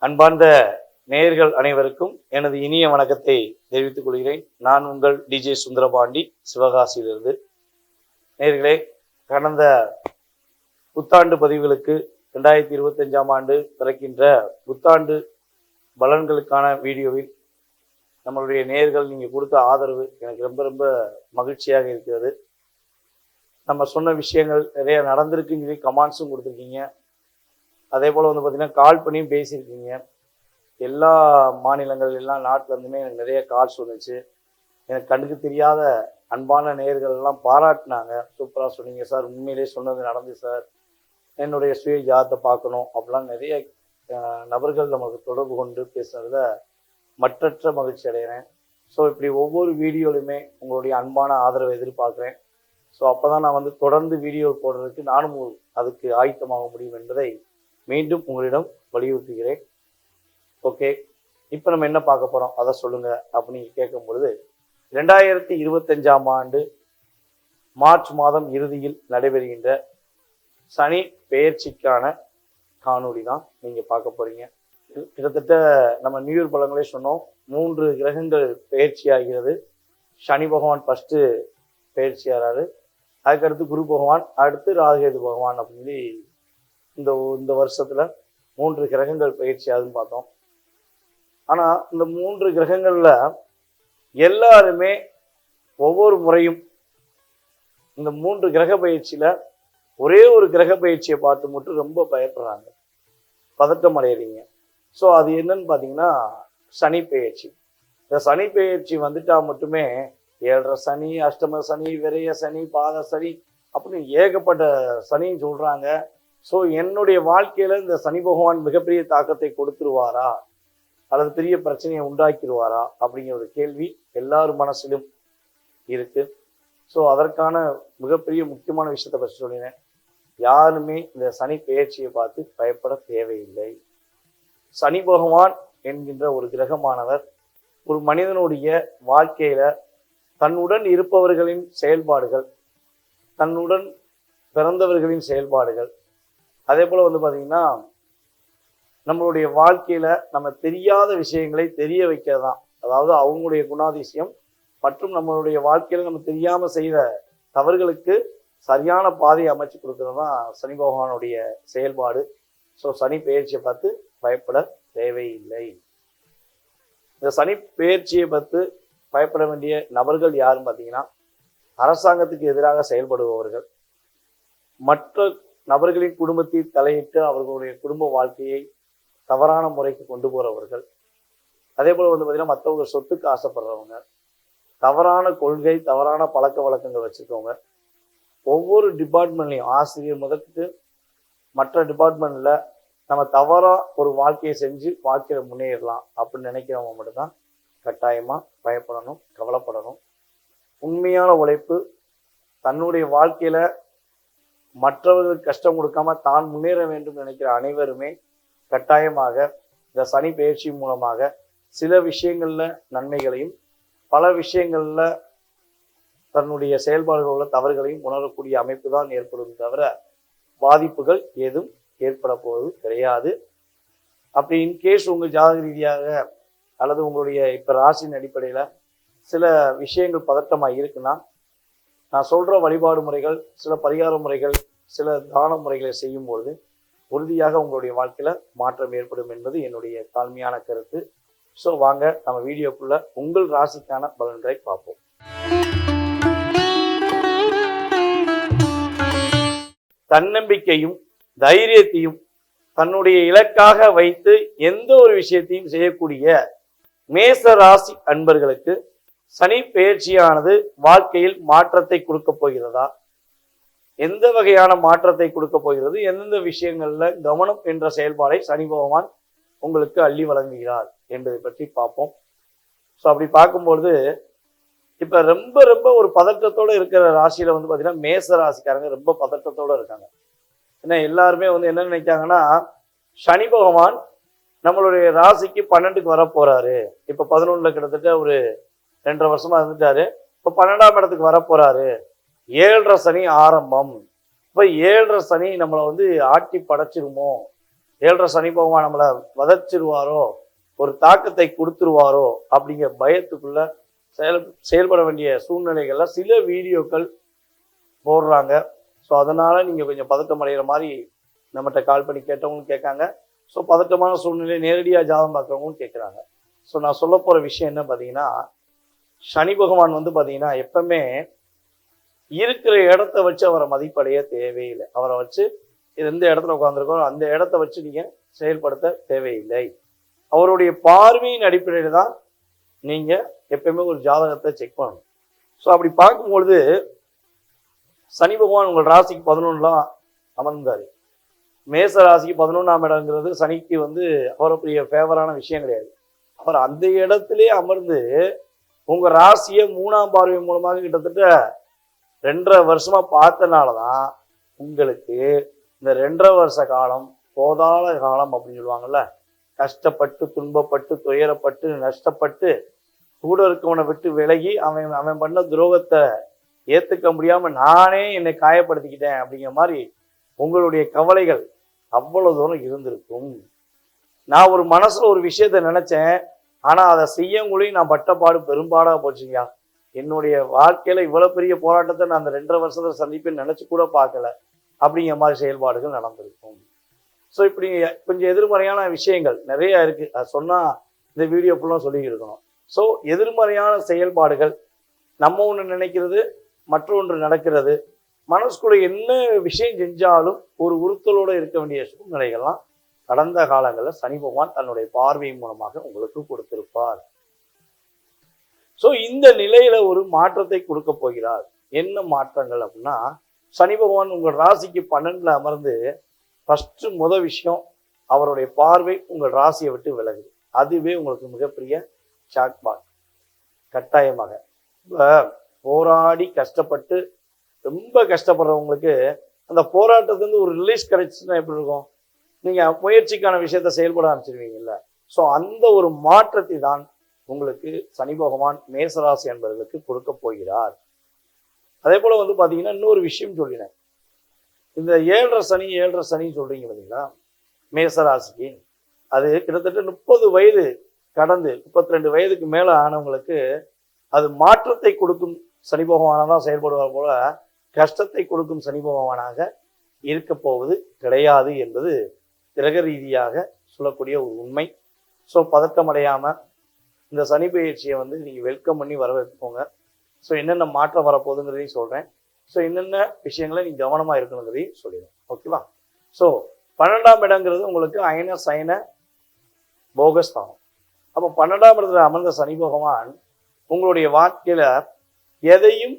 அன்பார்ந்த நேயர்கள் அனைவருக்கும் எனது இனிய வணக்கத்தை தெரிவித்துக் கொள்கிறேன். நான் உங்கள் டிஜே சுந்தரபாண்டி, சிவகாசியிலிருந்து. நேயர்களே, கடந்த புத்தாண்டு பதிவுகளுக்கு 2025ஆம் ஆண்டு பிறக்கின்ற புத்தாண்டு பலன்களுக்கான வீடியோவில் நம்மளுடைய நேயர்கள் நீங்கள் கொடுத்த ஆதரவு எனக்கு ரொம்ப ரொம்ப மகிழ்ச்சியாக இருக்கிறது. நம்ம சொன்ன விஷயங்கள் நிறைய நடந்திருக்குன்னு சொல்லி கமெண்ட்ஸும் கொடுத்துருக்கீங்க. அதே போல் வந்து பார்த்திங்கன்னா கால் பண்ணியும் பேசியிருக்கீங்க. எல்லா மாநிலங்கள் எல்லா நாட்டிலேருந்துமே எனக்கு நிறைய கால்ஸ் வந்துச்சு. எனக்கு கண்ணுக்கு தெரியாத அன்பான நேயர்கள் எல்லாம் பாராட்டினாங்க. சூப்பராக சொன்னீங்க சார், உண்மையிலே சொன்னது நடந்து சார், என்னுடைய சுய ஜாதத்தை பார்க்கணும் அப்படிலாம் நிறைய நபர்கள் நமக்கு தொடர்பு கொண்டு பேசுனதில் மற்றற்ற மகிழ்ச்சி அடைகிறேன். ஸோ இப்படி ஒவ்வொரு வீடியோலையுமே உங்களுடைய அன்பான ஆதரவை எதிர்பார்க்குறேன். ஸோ அப்போ தான் நான் வந்து தொடர்ந்து வீடியோ போடுறதுக்கு நானும் அதுக்கு ஆயத்தமாக முடியும் என்பதை மீண்டும் உங்களிடம் வலியுறுத்துகிறேன். ஓகே, இப்போ நம்ம என்ன பார்க்க போகிறோம் அதை சொல்லுங்கள் அப்படின்னு கேட்கும் பொழுது, 2025ஆம் ஆண்டு மார்ச் மாதம் இறுதியில் நடைபெறுகின்ற சனி பெயர்ச்சிக்கான காணொளி தான் நீங்கள் பார்க்க போகிறீங்க. கிட்டத்தட்ட நம்ம நியூ இயர் பலங்களே சொன்னோம், 3 கிரகங்கள் பெயர்ச்சி ஆகிறது. சனி பகவான் ஃபஸ்ட்டு பெயர்ச்சி ஆகிறாரு, அதுக்கடுத்து குரு பகவான், அடுத்து ராகுகேது பகவான் அப்படின்னு சொல்லி இந்த வருஷத்தில் 3 கிரகங்கள் பயிற்சி ஆகுதுன்னு பார்த்தோம். ஆனால் இந்த 3 கிரகங்களில் எல்லாருமே ஒவ்வொரு முறையும் இந்த 3 கிரக பயிற்சியில் ஒரே ஒரு கிரக பயிற்சியை பார்த்து மட்டும் ரொம்ப பயப்படுறாங்க, பதட்டம் அடைகிறீங்க. ஸோ அது என்னன்னு பார்த்தீங்கன்னா சனி பெயர்ச்சி. இந்த சனி பெயர்ச்சி வந்துட்டால் மட்டுமே 7.5 சனி, அஷ்டம சனி, விரைய சனி, பாத சனி அப்படின்னு ஏகப்பட்ட சனின்னு சொல்கிறாங்க. ஸோ என்னுடைய வாழ்க்கையில் இந்த சனி பகவான் மிகப்பெரிய தாக்கத்தை கொடுத்துருவாரா அல்லது பெரிய பிரச்சனையை உண்டாக்கிடுவாரா அப்படிங்கிற ஒரு கேள்வி எல்லார் மனசிலும் இருக்கு. ஸோ அதற்கான மிகப்பெரிய முக்கியமான விஷயத்தை பற்றி சொல்லினேன். யாருமே இந்த சனி பெயர்ச்சியை பார்த்து பயப்பட தேவையில்லை. சனி பகவான் என்கின்ற ஒரு கிரகமானவர் ஒரு மனிதனுடைய வாழ்க்கையில தன்னுடன் இருப்பவர்களின் செயல்பாடுகள், தன்னுடன் பிறந்தவர்களின் செயல்பாடுகள், அதே போல் வந்து பார்த்திங்கன்னா நம்மளுடைய வாழ்க்கையில் நம்ம தெரியாத விஷயங்களை தெரிய வைக்கிறது தான். அதாவது அவங்களுடைய குணாதிசயம் மற்றும் நம்மளுடைய வாழ்க்கையில் நம்ம தெரியாமல் செய்த தவறுகளுக்கு சரியான பாதையை அமைச்சு கொடுக்கறது தான் சனி பகவானுடைய செயல்பாடு. ஸோ சனி பெயர்ச்சியை பார்த்து பயப்பட தேவையில்லை. இந்த சனி பெயர்ச்சியை பார்த்து பயப்பட வேண்டிய நபர்கள் யாருன்னு பார்த்தீங்கன்னா, அரசாங்கத்துக்கு எதிராக செயல்படுபவர்கள், மற்ற நபர்களின் குடும்பத்தில் தலையிட்டு அவர்களுடைய குடும்ப வாழ்க்கையை தவறான முறைக்கு கொண்டு போகிறவர்கள், அதே போல் வந்து பார்த்திங்கன்னா மற்றவங்க சொத்துக்கு ஆசைப்படுறவங்க, தவறான கொள்கை, தவறான பழக்க வழக்கங்கள் வச்சுருக்கவங்க, ஒவ்வொரு டிபார்ட்மெண்ட்லையும் ஆசிரியர் முதற்கொண்டு மற்ற டிபார்ட்மெண்ட்டில் நம்ம தவறாக ஒரு வாழ்க்கையை செஞ்சு வாழ்க்கையில் முன்னேறலாம் அப்படின்னு நினைக்கிறவங்க மட்டும்தான் கட்டாயமாக பயப்படணும், கவலைப்படணும். உண்மையான உழைப்பு, தன்னுடைய வாழ்க்கையில் மற்றவர்களுக்கு கஷ்டம் கொடுக்காம தான் முன்னேற வேண்டும் நினைக்கிற அனைவருமே கட்டாயமாக இந்த சனி பெயர்ச்சி மூலமாக சில விஷயங்களில் நன்மைகளையும் பல விஷயங்களில் தன்னுடைய செயல்பாடுகளில் உள்ள தவறுகளையும் உணரக்கூடிய அமைப்பு தான் ஏற்படும் தவிர பாதிப்புகள் ஏதும் ஏற்பட போவது கிடையாது. அப்படி இன்கேஸ் உங்கள் ஜாதக ரீதியாக அல்லது உங்களுடைய இப்போ ராசியின் அடிப்படையில் சில விஷயங்கள் பதட்டமாக இருக்குன்னா, நான் சொல்கிற வழிபாடு முறைகள், சில பரிகார முறைகள், சில தான முறைகளை செய்யும்பொழுது உறுதியாக உங்களுடைய வாழ்க்கையில் மாற்றம் ஏற்படும் என்பது என்னுடைய தாழ்மையான கருத்து. ஸோ வாங்க நம்ம வீடியோக்குள்ள உங்கள் ராசிக்கான பலன்களை பார்ப்போம். தன்னம்பிக்கையும் தைரியத்தையும் தன்னுடைய இலக்காக வைத்து எந்த ஒரு விஷயத்தையும் செய்யக்கூடிய மேச ராசி அன்பர்களுக்கு சனி பெயர்ச்சியானது வாழ்க்கையில் மாற்றத்தை கொடுக்க போகிறதா? எந்த வகையான மாற்றத்தை கொடுக்க போகிறது? எந்தெந்த விஷயங்கள்ல கவனம் என்ற செயல்பாடை சனி பகவான் உங்களுக்கு அள்ளி வழங்குகிறார் என்பதை பற்றி பார்ப்போம். ஸோ அப்படி பார்க்கும்பொழுது இப்போ ரொம்ப ரொம்ப ஒரு பதற்றத்தோடு இருக்கிற ராசியில் வந்து பார்த்தீங்கன்னா மேச ராசிக்காரங்க ரொம்ப பதற்றத்தோடு இருக்காங்க. ஏன்னா எல்லாருமே வந்து என்ன நினைக்காங்கன்னா, சனி பகவான் நம்மளுடைய ராசிக்கு 12க்கு வர போறாரு. இப்போ 11ல் கிட்டத்தட்ட ஒரு 2.5 வருஷமா இருந்துட்டாரு. இப்போ 12ஆம் இடத்துக்கு வர போறாரு. 7.5 சனி ஆரம்பம். இப்போ 7.5 சனி நம்மளை வந்து ஆட்டி படைச்சிருமோ, ஏழரை சனி பகவான் நம்மளை வதச்சிருவாரோ, ஒரு தாக்கத்தை கொடுத்துருவாரோ அப்படிங்கிற பயத்துக்குள்ள செயல்பட வேண்டிய சூழ்நிலைகள்ல சில வீடியோக்கள் போடுறாங்க. ஸோ அதனால நீங்க கொஞ்சம் பதட்டம் அடைகிற மாதிரி நம்மகிட்ட கால் பண்ணி கேட்டவங்களும் கேட்காங்க. ஸோ பதட்டமான சூழ்நிலை நேரடியாக ஜாதகம் பார்க்குறவங்களும் கேட்குறாங்க. ஸோ நான் சொல்ல போகிற விஷயம் என்ன பார்த்தீங்கன்னா, சனி பகவான் வந்து பார்த்தீங்கன்னா எப்பவுமே இருக்கிற இடத்த வச்சு அவரை மதிப்படைய தேவையில்லை. அவரை வச்சு எந்த இடத்துல உட்காந்துருக்கோ அந்த இடத்த வச்சு நீங்கள் செயல்படுத்த தேவையில்லை. அவருடைய பார்வையின் அடிப்படையில் தான் நீங்கள் எப்பயுமே ஒரு ஜாதகத்தை செக் பண்ணணும். ஸோ அப்படி பார்க்கும்பொழுது சனி பகவான் உங்கள் ராசிக்கு 11 அமர்ந்தார். மேச ராசிக்கு 11ஆம் இடங்கிறது சனிக்கு வந்து அவருடைய ஃபேவரான விஷயம் கிடையாது. அவர் அந்த இடத்திலே அமர்ந்து உங்கள் ராசியை 3ஆம் பார்வை மூலமாக கிட்டத்தட்ட 2.5 வருஷமா பார்த்தனால தான் உங்களுக்கு இந்த 2.5 வருஷ காலம் போதாத காலம் அப்படின்னு சொல்லுவாங்கல்ல. கஷ்டப்பட்டு துன்பப்பட்டு துயரப்பட்டு நஷ்டப்பட்டு கூட இருக்கவனை விட்டு விலகி அவன் பண்ண துரோகத்தை ஏற்றுக்க முடியாமல் நானே என்னை காயப்படுத்திக்கிட்டேன் அப்படிங்கிற மாதிரி உங்களுடைய கவலைகள் அவ்வளோ தூரம் இருந்திருக்கும். நான் ஒரு மனசில் ஒரு விஷயத்த நினச்சேன், ஆனால் அதை செய்யங்கூடயும் நான் பட்டப்பாடு பெரும்பாடாக போச்சுங்கயா. என்னுடைய வாழ்க்கையில் இவ்வளோ பெரிய போராட்டத்தை நான் அந்த 2.5 வருஷத்தை சந்திப்பேன்னு நினச்சி கூட பார்க்கல அப்படிங்கிற மாதிரி செயல்பாடுகள் நடந்திருக்கும். ஸோ இப்படி கொஞ்சம் எதிர்மறையான விஷயங்கள் நிறையா இருக்குது. அது சொன்னால் இந்த வீடியோ ஃபுல்லாக சொல்லிக்கிட்டு இருக்கணும். ஸோ எதிர்மறையான செயல்பாடுகள், நம்ம ஒன்று நினைக்கிறது மற்றொன்று நடக்கிறது, மனசுக்குள்ள என்ன விஷயம் செஞ்சாலும் ஒரு உறுத்தலோடு இருக்க வேண்டிய சூழ்நிலைகள்லாம் கடந்த காலங்களில் சனி பகவான் தன்னுடைய பார்வை மூலமாக உங்களுக்கு கொடுத்திருப்பார். ஸோ இந்த நிலையில ஒரு மாற்றத்தை கொடுக்க போகிறார். என்ன மாற்றங்கள் அப்படின்னா, சனி பகவான் உங்கள் ராசிக்கு 12ல் அமர்ந்து முதல் விஷயம் அவருடைய பார்வை உங்கள் ராசியை விட்டு விலகுது. அதுவே உங்களுக்கு மிகப்பெரிய ஷாக்பாக். கட்டாயமாக போராடி கஷ்டப்பட்டு ரொம்ப கஷ்டப்படுறவங்களுக்கு அந்த போராட்டத்துலேருந்து ஒரு ரிலீஸ் கிடைச்சுன்னா எப்படி இருக்கும்? நீங்கள் முயற்சிக்கான விஷயத்தை செயல்பட ஆரம்பிச்சிருவீங்கல்ல. ஸோ அந்த ஒரு மாற்றத்தை தான் உங்களுக்கு சனி பகவான் மேசராசி என்பவர்களுக்கு கொடுக்க போகிறார். அதே போல வந்து பார்த்தீங்கன்னா இன்னொரு விஷயம் சொல்லினேன். இந்த 7.5 சனி சொல்றீங்க பார்த்தீங்களா மேசராசிக்கு, அது கிட்டத்தட்ட 30 வயது கடந்து 32 வயதுக்கு மேலே ஆனவங்களுக்கு அது மாற்றத்தை கொடுக்கும் சனி பகவானாக தான் செயல்படுவார் போல கஷ்டத்தை கொடுக்கும் சனி பகவானாக இருக்க போவது கிடையாது என்பது கிரக ரீதியாக சொல்லக்கூடிய ஒரு உண்மை. ஸோ பதட்டம் அடையாமல் இந்த சனி பயிற்சியை வந்து நீங்கள் வெல்கம் பண்ணி வரவேற்போங்க. ஸோ என்னென்ன மாற்றம் வரப்போகுதுங்கிறதையும் சொல்கிறேன். ஸோ என்னென்ன விஷயங்களை நீங்கள் கவனமாக இருக்கணுங்கிறதையும் சொல்லிடுவோம். ஓகேவா? ஸோ 12ஆம் இடங்கிறது உங்களுக்கு அயன சயன போகஸ்தானம். அப்போ 12ஆம் இடத்துல அமர்ந்த சனி பகவான் உங்களுடைய வாழ்க்கையில் எதையும்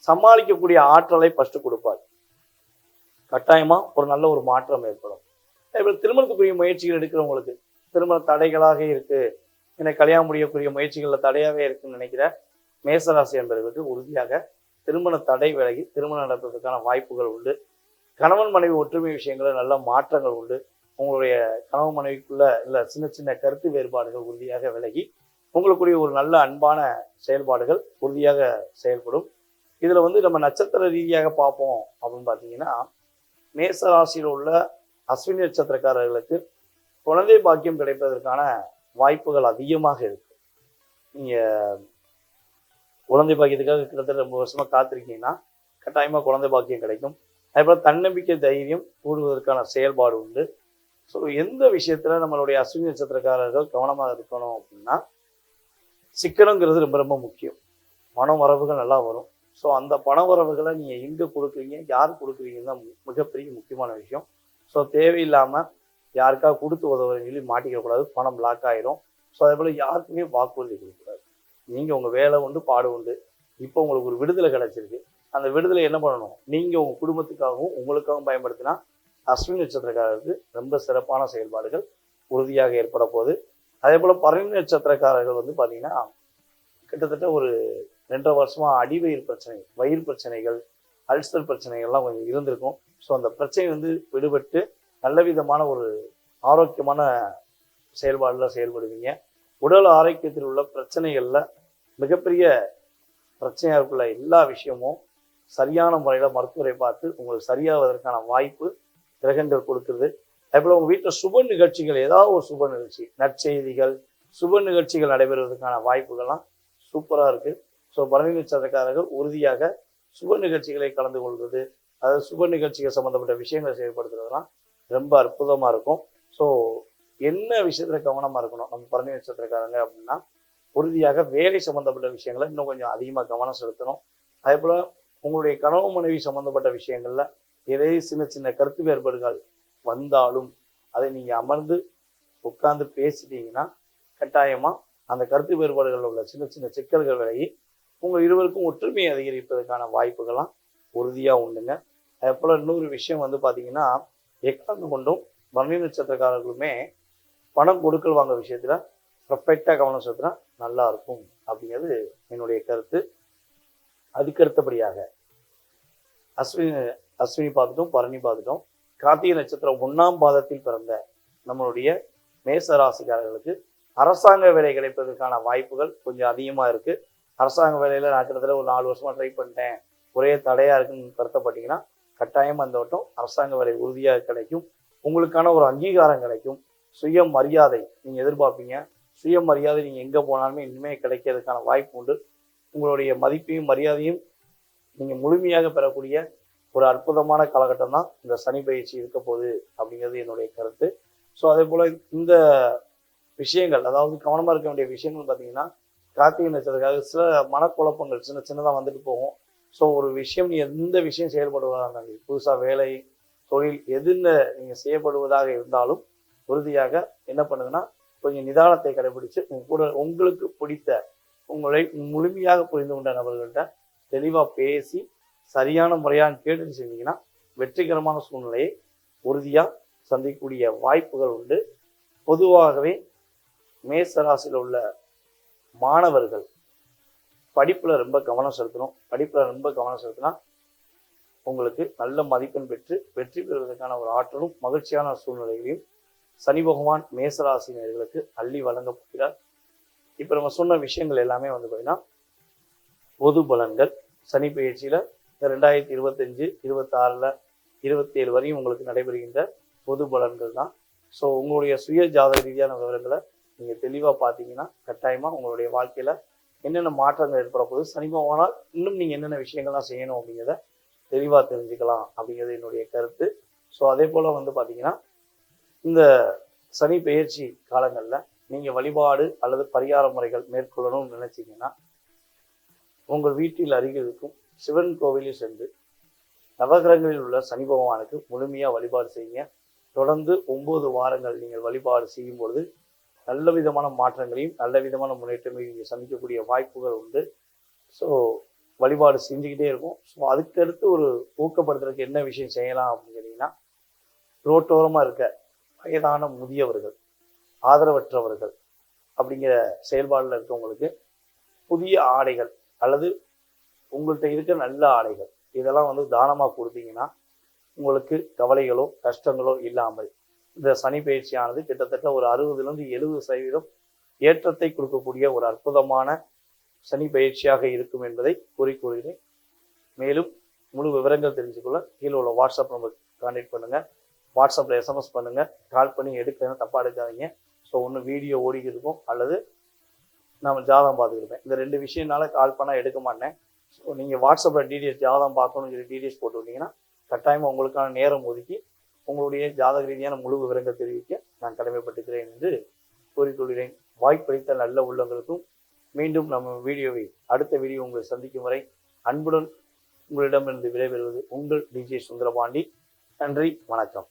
சமாளிக்கக்கூடிய ஆற்றலை ஃபஸ்ட்டு கொடுப்பார். கட்டாயமாக ஒரு நல்ல ஒரு மாற்றம் ஏற்படும். இப்போ திருமணத்துக்குரிய முயற்சிகள் எடுக்கிறவங்களுக்கு திருமண தடைகளாக இருக்குது, எனக்கு கல்யாணம் முடியக்கூடிய முயற்சிகளில் தடையாகவே இருக்குன்னு நினைக்கிற மேசராசி என்பவர்களுக்கு உறுதியாக திருமண தடை விலகி திருமணம் நடத்துவதற்கான வாய்ப்புகள் உண்டு. கணவன் மனைவி ஒற்றுமை விஷயங்களில் நல்ல மாற்றங்கள் உண்டு. உங்களுடைய கணவன் மனைவிக்குள்ள இல்லை சின்ன சின்ன கருத்து வேறுபாடுகள் உறுதியாக விலகி உங்களுக்குரிய ஒரு நல்ல அன்பான செயல்பாடுகள் உறுதியாக செயல்படும். இதில் வந்து நம்ம நட்சத்திர ரீதியாக பார்ப்போம் அப்படின்னு பார்த்தீங்கன்னா, மேசராசியில் உள்ள அஸ்வினி நட்சத்திரக்காரர்களுக்கு குழந்தை பாக்கியம் கிடைப்பதற்கான வாய்ப்புகள் அதிகமாக இருக்கு. நீங்கள் குழந்தை பாக்கியத்துக்காக கிட்டத்தட்ட 2 வருஷமாக காத்திருக்கீங்கன்னா கட்டாயமாக குழந்தை பாக்கியம் கிடைக்கும். அதேபோல் தன்னம்பிக்கை தைரியம் கூடுவதற்கான செயல்பாடு உண்டு. ஸோ எந்த விஷயத்தில் நம்மளுடைய அஸ்வினி நட்சத்திரக்காரர்கள் கவனமாக இருக்கணும் அப்படின்னா, சிக்கனங்கிறது ரொம்ப ரொம்ப முக்கியம். பண வரவுகள் நல்லா வரும். ஸோ அந்த பண வரவுகளை நீங்கள் எங்கே கொடுக்குறீங்க, யார் கொடுக்குறீங்கன்னு தான் மிகப்பெரிய முக்கியமான விஷயம். ஸோ தேவையில்லாமல் யாருக்காக கொடுத்து உதவுறீங்க சொல்லி மாட்டிக்கக்கூடாது, பணம் பிளாக் ஆயிரும். ஸோ அதே போல் யாருக்குமே வாக்குறுதி கொடுக்கக்கூடாது. நீங்கள் உங்கள் வேலை உண்டு பாடு உண்டு. இப்போ உங்களுக்கு ஒரு விடுதலை கிடச்சிருக்கு, அந்த விடுதலை என்ன பண்ணணும், நீங்கள் உங்கள் குடும்பத்துக்காகவும் உங்களுக்காகவும் பயன்படுத்தினா அஸ்வினி நட்சத்திரக்காரருக்கு ரொம்ப சிறப்பான செயல்பாடுகள் உறுதியாக ஏற்பட போகுது. அதே போல் பரணி நட்சத்திரக்காரர்கள் வந்து பார்த்தீங்கன்னா கிட்டத்தட்ட ஒரு 2.5 வருஷமாக அடிவயிறு பிரச்சனை, வயிறு பிரச்சனைகள், அல்சர் பிரச்சனைகள்லாம் கொஞ்சம் இருந்திருக்கும். ஸோ அந்த பிரச்சனை வந்து விடுபட்டு நல்ல விதமான ஒரு ஆரோக்கியமான செயல்பாடில் செயல்படுவீங்க. உடல் ஆரோக்கியத்தில் உள்ள பிரச்சனைகளில் மிகப்பெரிய பிரச்சனையாக இருக்குள்ள எல்லா விஷயமும் சரியான முறையில் மருத்துவரை பார்த்து உங்களுக்கு சரியாவதற்கான வாய்ப்பு கிரகங்கள் கொடுக்குறது. அதேபோல் உங்கள் வீட்டில் சுப நிகழ்ச்சிகள், ஏதாவது ஒரு சுப நிகழ்ச்சி, நற்செய்திகள், சுப நிகழ்ச்சிகள் நடைபெறுவதற்கான வாய்ப்புகள்லாம் சூப்பராக இருக்குது. ஸோ பரணி நட்சத்திரக்காரர்கள் உறுதியாக சுப நிகழ்ச்சிகளை கலந்து கொள்வது, அதாவது சுப நிகழ்ச்சிகள் சம்மந்தப்பட்ட விஷயங்களை செயல்படுத்துறதுலாம் ரொம்ப அற்புதமாக இருக்கும். ஸோ என்ன விஷயத்தில் கவனமாக இருக்கணும் நம்ம பரணி நட்சத்திரக்காரங்க அப்படின்னா, உறுதியாக வேலை சம்மந்தப்பட்ட விஷயங்களை இன்னும் கொஞ்சம் அதிகமாக கவனம் செலுத்தணும். அதே போல் உங்களுடைய கணவன் மனைவி சம்மந்தப்பட்ட விஷயங்களில் ஏதேனும் சின்ன சின்ன கருத்து வேறுபாடுகள் வந்தாலும் அதை நீங்கள் அமர்ந்து உட்கார்ந்து பேசிட்டீங்கன்னா கட்டாயமாக அந்த கருத்து வேறுபாடுகளில் உள்ள சின்ன சின்ன சிக்கல்கள் விலகி உங்கள் இருவருக்கும் ஒற்றுமையை அதிகரிப்பதற்கான வாய்ப்புகள்லாம் உறுதியாக உண்டுங்க. அதே போல் இன்னொரு விஷயம் வந்து பார்த்தீங்கன்னா, எக்காரணம் கொண்டும் பரணி நட்சத்திரக்காரர்களுமே பணம் கொடுக்கல் வாங்க விஷயத்தில் பர்ஃபெக்டாக கவனம் செலுத்தினா நல்லா இருக்கும் அப்படிங்கிறது என்னுடைய கருத்து. அதுக்கு அடுத்தபடியாக அஸ்வினி பார்த்துட்டோம், பரணி பார்த்துட்டோம். கார்த்திகை நட்சத்திரம் 1ஆம் பாதத்தில் பிறந்த நம்மளுடைய மேச ராசிக்காரர்களுக்கு அரசாங்க வேலை கிடைப்பதற்கான வாய்ப்புகள் கொஞ்சம் அதிகமாக இருக்குது. அரசாங்க வேலையில் நான் கிட்டத்தட்ட ஒரு 4 வருஷமாக ட்ரை பண்ணிட்டேன், ஒரே தடையாக இருக்குன்னு கருத்தப்பட்டீங்கன்னா கட்டாயம் அந்த வட்டம் அரசாங்க வேலை உறுதியாக கிடைக்கும். உங்களுக்கான ஒரு அங்கீகாரம் கிடைக்கும். சுய மரியாதை நீங்கள் எதிர்பார்ப்பீங்க. சுய மரியாதை நீங்கள் எங்கே போனாலுமே இனிமேல் கிடைக்கிறதுக்கான வாய்ப்பு உண்டு. உங்களுடைய மதிப்பையும் மரியாதையும் நீங்கள் முழுமையாக பெறக்கூடிய ஒரு அற்புதமான காலகட்டம் தான் இந்த சனி பயிற்சி இருக்க போகுது அப்படிங்கிறது என்னுடைய கருத்து. ஸோ அதே போல் இந்த விஷயங்கள், அதாவது கவனமாக இருக்க வேண்டிய விஷயங்கள் பார்த்தீங்கன்னா, கார்த்திகை நட்சத்திரக்காக சில மனக்குழப்பங்கள் சின்ன சின்னதாக வந்துட்டு போகும். ஸோ ஒரு விஷயம், நீ எந்த விஷயம் செயல்படுவதாக இருந்தாலும், புதுசாக வேலை, தொழில் எதுன்னு நீங்கள் செய்யப்படுவதாக இருந்தாலும் உறுதியாக என்ன பண்ணுதுன்னா, கொஞ்சம் நிதானத்தை கடைபிடிச்சு உங்களுக்கு பிடித்த, உங்களை முழுமையாக புரிந்து கொண்ட நபர்கள்ட்ட தெளிவாக பேசி சரியான முறையான கேட்டு செஞ்சீங்கன்னா வெற்றிகரமான சூழ்நிலையை உறுதியாக சந்திக்கக்கூடிய வாய்ப்புகள் உண்டு. பொதுவாகவே மேசராசியில் உள்ள மாணவர்கள் படிப்பில் ரொம்ப கவனம் செலுத்தணும். படிப்பில் ரொம்ப கவனம் செலுத்தினா உங்களுக்கு நல்ல மதிப்பெண் பெற்று வெற்றி பெறுவதற்கான ஒரு ஆற்றலும் மகிழ்ச்சியான சூழ்நிலைகளையும் சனி பகவான் மேசராசினியர்களுக்கு அள்ளி வழங்கப் போகிறார். இப்போ நம்ம சொன்ன விஷயங்கள் எல்லாமே வந்து பார்த்தீங்கன்னா பொது பலன்கள். சனி பயிற்சியில் 2025, 26, 27 வரையும் உங்களுக்கு நடைபெறுகின்ற பொது பலன்கள் தான். ஸோ உங்களுடைய சுய ஜாதக ரீதியான விவரங்களை நீங்கள் தெளிவாக பார்த்தீங்கன்னா கட்டாயமாக உங்களுடைய வாழ்க்கையில் என்னென்ன மாற்றங்கள் ஏற்பட போகுது, சனி பகவானால் இன்னும் நீங்கள் என்னென்ன விஷயங்கள்லாம் செய்யணும் அப்படிங்கிறத தெளிவாக தெரிஞ்சுக்கலாம் அப்படிங்கிறது என்னுடைய கருத்து. ஸோ அதே போல் வந்து பார்த்தீங்கன்னா, இந்த சனி பெயர்ச்சி காலங்களில் நீங்கள் வழிபாடு அல்லது பரிகார முறைகள் மேற்கொள்ளணும்னு நினைச்சிங்கன்னா, உங்கள் வீட்டில் அருகில் இருக்கும் சிவன் கோவிலில் சென்று நவகிரகங்களில் உள்ள சனி பகவானுக்கு முழுமையாக வழிபாடு செய்யுங்க. தொடர்ந்து 9 வாரங்கள் நீங்கள் வழிபாடு செய்யும் பொழுது நல்ல விதமான மாற்றங்களையும் நல்ல விதமான முன்னேற்றங்களையும் நீங்கள் சந்திக்கக்கூடிய வாய்ப்புகள் உண்டு. ஸோ வழிபாடு செஞ்சுக்கிட்டே இருக்கும். ஸோ அதுக்கடுத்து ஒரு ஊக்கப்படுத்துறதுக்கு என்ன விஷயம் செய்யலாம் அப்படின்னு கேட்டிங்கன்னா, ரோட்டோரமாக இருக்க வயதான முதியவர்கள், ஆதரவற்றவர்கள் அப்படிங்கிற செயல்பாடில் இருக்கவங்களுக்கு புதிய ஆடைகள் அல்லது உங்கள்கிட்ட இருக்கிற நல்ல ஆடைகள் இதெல்லாம் வந்து தானமாக கொடுத்தீங்கன்னா உங்களுக்கு கவலைகளோ கஷ்டங்களோ இல்லாமல் இந்த சனி பயிற்சியானது கிட்டத்தட்ட ஒரு 60-70% ஏற்றத்தை கொடுக்கக்கூடிய ஒரு அற்புதமான சனி பயிற்சியாக இருக்கும் என்பதை கூறிக்கொள்கிறேன். மேலும் முழு விவரங்கள் தெரிஞ்சுக்கொள்ள கீழே உள்ள வாட்ஸ்அப் நம்பர் கான்டாக்ட் பண்ணுங்கள். வாட்ஸ்அப்பில் எஸ்எம்எஸ் பண்ணுங்கள். கால் பண்ணி எடுக்கணும், தப்பாக எடுக்காதீங்க. ஸோ ஒன்று வீடியோ ஓடிக்கிட்டு இருக்கும் அல்லது நான் ஜாதகம் பார்த்துக்கிருப்பேன். இந்த 2 விஷயம்னால கால் பண்ணால் எடுக்க மாட்டேன். ஸோ நீங்கள் வாட்ஸ்அப்பில் டீட்டெயில்ஸ் ஜாதகம் பார்க்கணும்னு சொல்லி டீட்டெயில்ஸ் போட்டு விட்டீங்கன்னா கட்டாயமாக உங்களுக்கான நேரம் ஒதுக்கி உங்களுடைய ஜாதக ரீதியான முழு விவரங்கள் தெரிவிக்க நான் கடமைப்பட்டுக்கிறேன் என்று கூறிக்கொள்கிறேன். வாய்ப்பளித்த நல்ல உள்ளங்களுக்கும் மீண்டும் நம்ம அடுத்த வீடியோ உங்களை சந்திக்கும் வரை அன்புடன் உங்களிடமிருந்து விடைபெறுவது உங்கள் டிஜே சுந்தரபாண்டி. நன்றி, வணக்கம்.